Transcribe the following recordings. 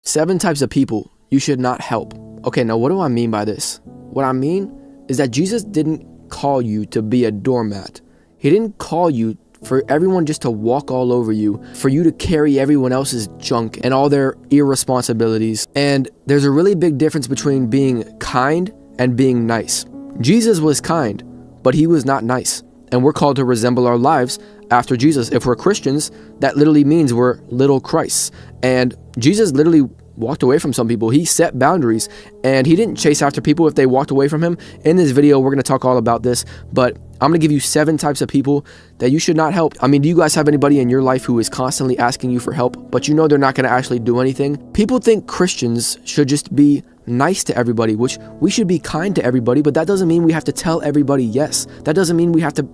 7 types of people you should not help. Okay, now what do I mean by this? What I mean is that Jesus didn't call you to be a doormat. He didn't call you for everyone just to walk all over you, for you to carry everyone else's junk and all their irresponsibilities. And there's a really big difference between being kind and being nice. Jesus was kind, but he was not nice. And we're called to resemble our lives after Jesus. If we're Christians, that literally means we're little Christs. And Jesus literally walked away from some people. He set boundaries, and he didn't chase after people if they walked away from him. In this video, we're going to talk all about this, but I'm going to give you 7 types of people that you should not help. I mean, do you guys have anybody in your life who is constantly asking you for help, but you know they're not going to actually do anything? People think Christians should just be nice to everybody, which we should be kind to everybody, but that doesn't mean we have to tell everybody yes. That doesn't mean we have to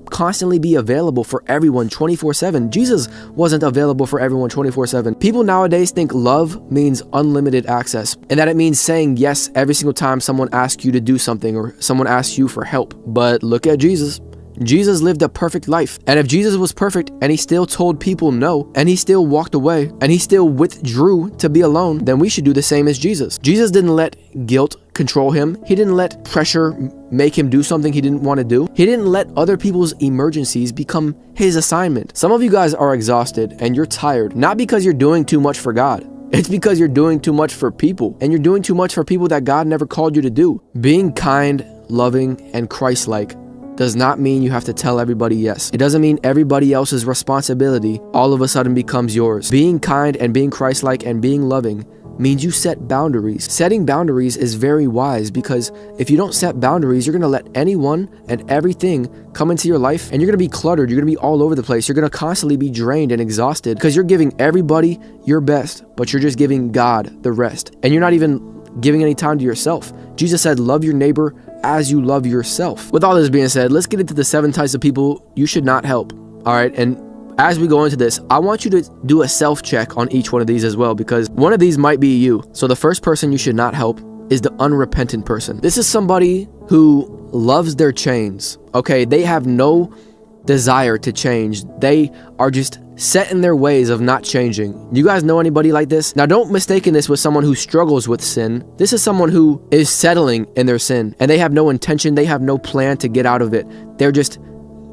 constantly be available for everyone 24/7. Jesus wasn't available for everyone 24/7. People nowadays think love means unlimited access, and that it means saying yes every single time someone asks you to do something or someone asks you for help. But look at Jesus. Jesus lived a perfect life. And if Jesus was perfect and he still told people no, and he still walked away, and he still withdrew to be alone, then we should do the same as Jesus. Jesus didn't let guilt control him. He didn't let pressure make him do something he didn't want to do. He didn't let other people's emergencies become his assignment. Some of you guys are exhausted and you're tired, not because you're doing too much for God. It's because you're doing too much for people, and you're doing too much for people that God never called you to do. Being kind, loving, and Christ-like does not mean you have to tell everybody yes. It doesn't mean everybody else's responsibility all of a sudden becomes yours. Being kind and being Christ-like and being loving means you set boundaries. Setting boundaries is very wise, because if you don't set boundaries, you're going to let anyone and everything come into your life, and you're going to be cluttered. You're going to be all over the place. You're going to constantly be drained and exhausted because you're giving everybody your best, but you're just giving God the rest. And you're not even giving any time to yourself. Jesus said, love your neighbor as you love yourself. With all this being said, let's get into the 7 types of people you should not help. All right. And as we go into this, I want you to do a self-check on each one of these as well, because one of these might be you. So the first person you should not help is the unrepentant person. This is somebody who loves their chains. Okay. They have no desire to change. They are just set in their ways of not changing. You guys know anybody like this? Now, don't mistake this with someone who struggles with sin. This is someone who is settling in their sin, and they have no intention, they have no plan to get out of it. They're just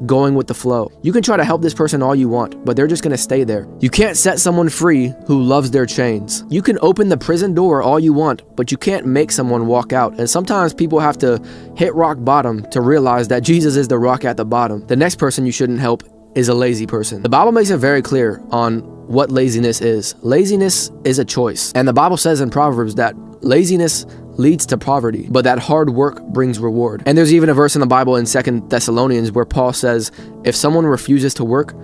going with the flow. You can try to help this person all you want, but they're just going to stay there. You can't set someone free who loves their chains. You can open the prison door all you want, but you can't make someone walk out. And sometimes people have to hit rock bottom to realize that Jesus is the rock at the bottom. The next person you shouldn't help is a lazy person. The Bible makes it very clear on what laziness is. Laziness is a choice. And the Bible says in Proverbs that laziness leads to poverty, but that hard work brings reward. And there's even a verse in the Bible in 2 Thessalonians where Paul says, if someone refuses to work,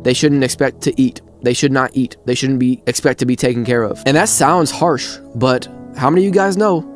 they shouldn't expect to eat. They should not eat. They shouldn't expect to be taken care of. And that sounds harsh, but how many of you guys know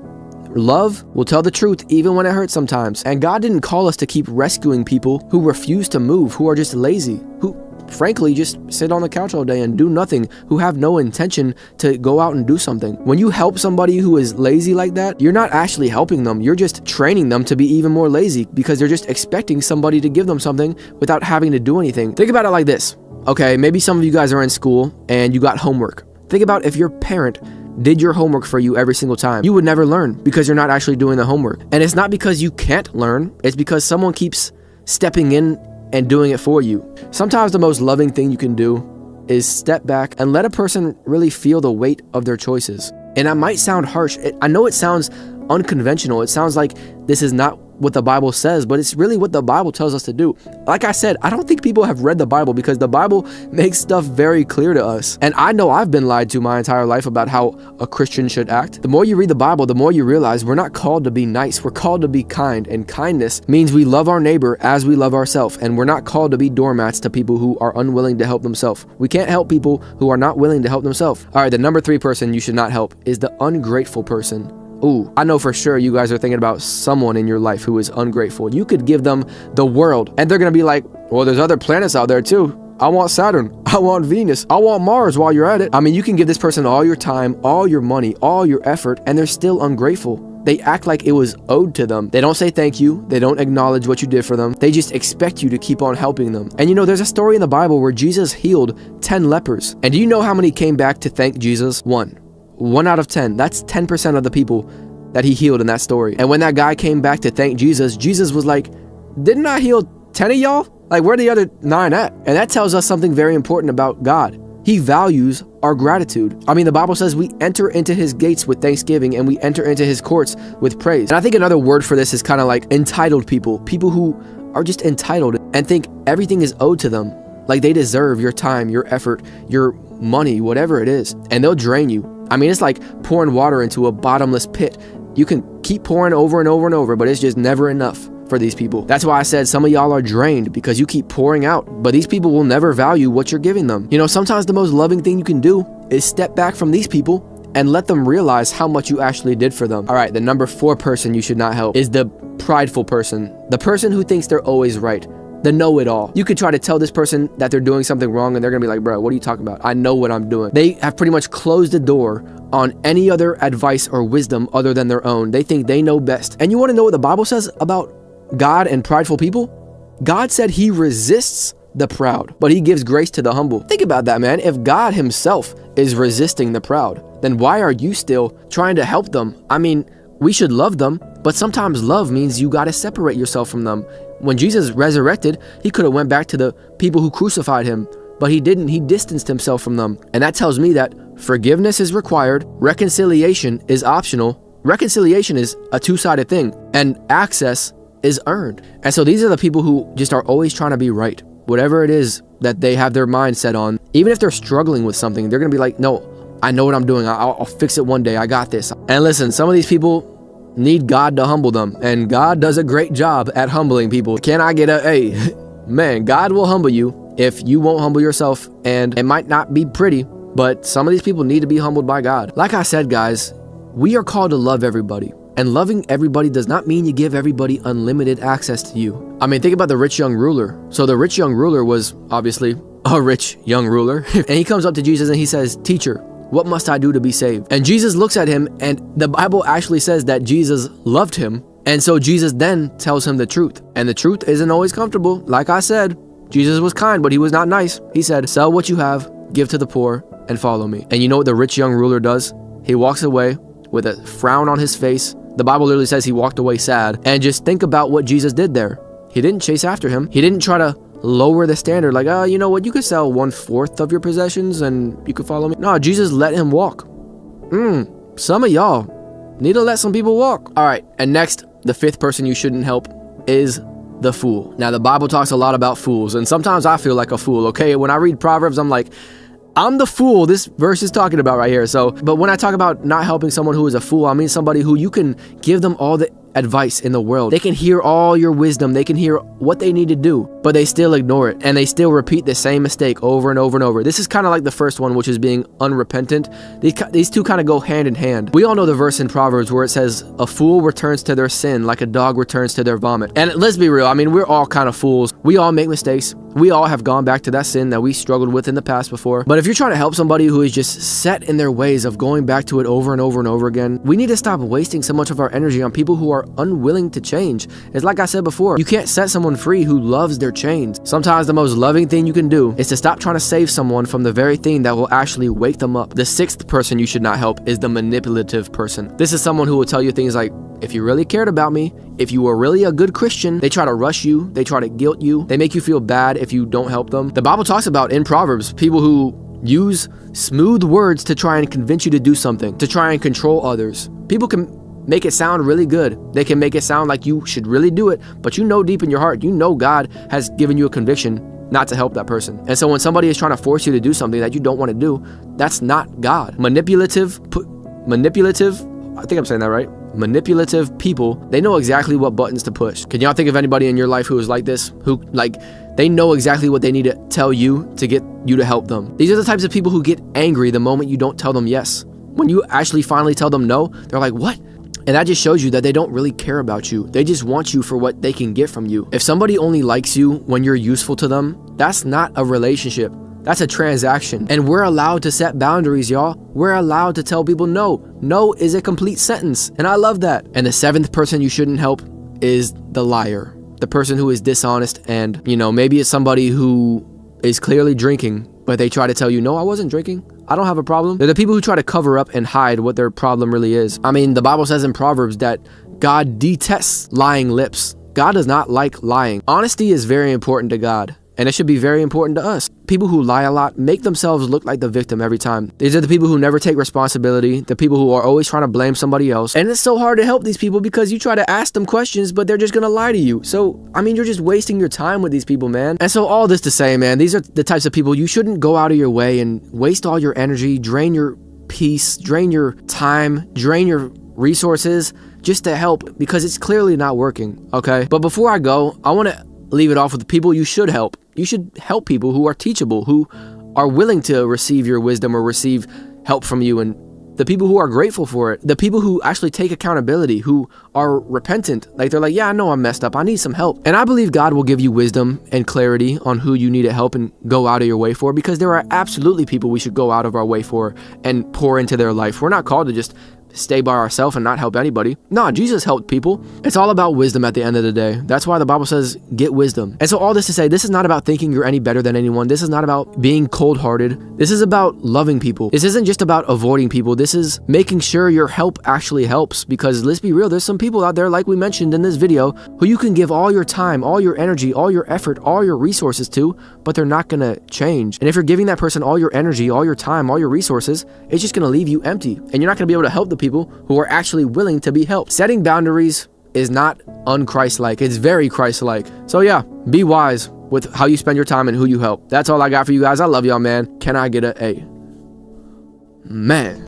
love will tell the truth even when it hurts sometimes? And God didn't call us to keep rescuing people who refuse to move, who are just lazy, who frankly just sit on the couch all day and do nothing, who have no intention to go out and do something. When you help somebody who is lazy like that, you're not actually helping them. You're just training them to be even more lazy, because they're just expecting somebody to give them something without having to do anything. Think about it like this. Okay, maybe some of you guys are in school and you got homework. Think about if your parent did your homework for you every single time. You would never learn because you're not actually doing the homework. And it's not because you can't learn, it's because someone keeps stepping in and doing it for you. Sometimes the most loving thing you can do is step back and let a person really feel the weight of their choices. And that might sound harsh. I know it sounds unconventional. It sounds like this is not what the Bible says, but it's really what the Bible tells us to do. Like I said, I don't think people have read the Bible, because the Bible makes stuff very clear to us. And I know I've been lied to my entire life about how a Christian should act. The more you read the Bible, the more you realize we're not called to be nice. We're called to be kind. And kindness means we love our neighbor as we love ourselves. And we're not called to be doormats to people who are unwilling to help themselves. We can't help people who are not willing to help themselves. All right, the number 3 person you should not help is the ungrateful person. Ooh, I know for sure you guys are thinking about someone in your life who is ungrateful. You could give them the world and they're going to be like, well, there's other planets out there too. I want Saturn. I want Venus. I want Mars while you're at it. I mean, you can give this person all your time, all your money, all your effort, and they're still ungrateful. They act like it was owed to them. They don't say thank you. They don't acknowledge what you did for them. They just expect you to keep on helping them. And you know, there's a story in the Bible where Jesus healed 10 lepers. And do you know how many came back to thank Jesus? 1. 1 out of 10. That's 10% of the people that he healed in that story. And when that guy came back to thank Jesus, Jesus was like, didn't I heal 10 of y'all? Like, where are the other 9 at? And that tells us something very important about God. He values our gratitude. I mean, the Bible says we enter into his gates with thanksgiving and we enter into his courts with praise. And I think another word for this is kind of like entitled people. People who are just entitled and think everything is owed to them. Like they deserve your time, your effort, your money, whatever it is. And they'll drain you. I mean, it's like pouring water into a bottomless pit. You can keep pouring over and over and over, but it's just never enough for these people. That's why I said some of y'all are drained, because you keep pouring out, but these people will never value what you're giving them. You know, sometimes the most loving thing you can do is step back from these people and let them realize how much you actually did for them. All right, the number 4 person you should not help is the prideful person. The person who thinks they're always right. The know-it-all. You could try to tell this person that they're doing something wrong and they're gonna be like, bro, what are you talking about? I know what I'm doing. They have pretty much closed the door on any other advice or wisdom other than their own. They think they know best. And you wanna know what the Bible says about God and prideful people? God said he resists the proud, but he gives grace to the humble. Think about that, man. If God himself is resisting the proud, then why are you still trying to help them? I mean, we should love them, but sometimes love means you gotta separate yourself from them. When Jesus resurrected, he could have went back to the people who crucified him, but he didn't. He distanced himself from them. And that tells me that forgiveness is required, reconciliation is optional. Reconciliation is a two-sided thing, and access is earned. And so these are the people who just are always trying to be right. Whatever it is that they have their mind set on, even if they're struggling with something, they're gonna be like, no, I know what I'm doing. I'll fix it one day. I got this. And listen, some of these people need God to humble them, and God does a great job at humbling people. Can I get a, hey, man, God will humble you if you won't humble yourself, and it might not be pretty, but some of these people need to be humbled by God. Like I said, guys, we are called to love everybody. And loving everybody does not mean you give everybody unlimited access to you. I mean, think about the rich young ruler. So the rich young ruler was obviously a rich young ruler. And he comes up to Jesus and he says, teacher, what must I do to be saved? And Jesus looks at him, and the Bible actually says that Jesus loved him. And so Jesus then tells him the truth. And the truth isn't always comfortable. Like I said, Jesus was kind, but he was not nice. He said, sell what you have, give to the poor, and follow me. And you know what the rich young ruler does? He walks away with a frown on his face. The Bible literally says he walked away sad. And just think about what Jesus did there. He didn't chase after him. He didn't try to lower the standard, like, you know what, you could sell 1/4 of your possessions and you could follow me. No, Jesus let him walk. Some of y'all need to let some people walk. All right, and next, the 5th person you shouldn't help is the fool. Now, the Bible talks a lot about fools, and sometimes I feel like a fool, okay? When I read Proverbs, I'm like, I'm the fool this verse is talking about right here. So, but when I talk about not helping someone who is a fool, I mean somebody who you can give them all the advice in the world. They can hear all your wisdom. They can hear what they need to do, but they still ignore it. And they still repeat the same mistake over and over and over. This is kind of like the first one, which is being unrepentant. These two kind of go hand in hand. We all know the verse in Proverbs where it says, a fool returns to their sin like a dog returns to their vomit. And let's be real. I mean, we're all kind of fools. We all make mistakes. We all have gone back to that sin that we struggled with in the past before. But if you're trying to help somebody who is just set in their ways of going back to it over and over and over again, we need to stop wasting so much of our energy on people who are unwilling to change. It's like I said before, you can't set someone free who loves their chains. Sometimes the most loving thing you can do is to stop trying to save someone from the very thing that will actually wake them up. The 6th person you should not help is the manipulative person. This is someone who will tell you things like, if you really cared about me, if you were really a good Christian, they try to rush you, they try to guilt you, they make you feel bad if you don't help them. The Bible talks about in Proverbs, people who use smooth words to try and convince you to do something, to try and control others. People can make it sound really good. They can make it sound like you should really do it, but you know deep in your heart, you know God has given you a conviction not to help that person. And so when somebody is trying to force you to do something that you don't want to do, that's not God. Manipulative, I think I'm saying that right. Manipulative people, they know exactly what buttons to push. Can y'all think of anybody in your life who is like this? Who, like, they know exactly what they need to tell you to get you to help them. These are the types of people who get angry the moment you don't tell them yes. When you actually finally tell them no, they're like, what? And that just shows you that they don't really care about you. They just want you for what they can get from you. If somebody only likes you when you're useful to them, that's not a relationship. That's a transaction. And we're allowed to set boundaries, y'all. We're allowed to tell people no. No is a complete sentence. And I love that. And the 7th person you shouldn't help is the liar. The person who is dishonest, and, you know, maybe it's somebody who is clearly drinking, but they try to tell you, no, I wasn't drinking. I don't have a problem. They're the people who try to cover up and hide what their problem really is. I mean, the Bible says in Proverbs that God detests lying lips. God does not like lying. Honesty is very important to God, and it should be very important to us. People who lie a lot make themselves look like the victim every time. These are the people who never take responsibility, the people who are always trying to blame somebody else. And it's so hard to help these people because you try to ask them questions, but they're just gonna lie to you. So, I mean, you're just wasting your time with these people, man. And so all this to say, man, these are the types of people you shouldn't go out of your way and waste all your energy, drain your peace, drain your time, drain your resources just to help, because it's clearly not working, okay? But before I go, I want to leave it off with the people you should help. You should help people who are teachable, who are willing to receive your wisdom or receive help from you, and the people who are grateful for it, the people who actually take accountability, who are repentant. Like, they're like, yeah, I know I'm messed up, I need some help. And I believe God will give you wisdom and clarity on who you need to help and go out of your way for, because there are absolutely people we should go out of our way for and pour into their life. We're not called to just stay by ourselves and not help anybody. No, Jesus helped people. It's all about wisdom at the end of the day. That's why the Bible says, get wisdom. And so all this to say, this is not about thinking you're any better than anyone. This is not about being cold-hearted. This is about loving people. This isn't just about avoiding people. This is making sure your help actually helps, because let's be real, there's some people out there, like we mentioned in this video, who you can give all your time, all your energy, all your effort, all your resources to, but they're not gonna change. And if you're giving that person all your energy, all your time, all your resources, it's just gonna leave you empty, and you're not gonna be able to help the people who are actually willing to be helped. Setting boundaries is not un-Christ-like. It's very Christ-like. So yeah, be wise with how you spend your time and who you help. That's all I got for you guys. I love y'all, man. Can I get a amen?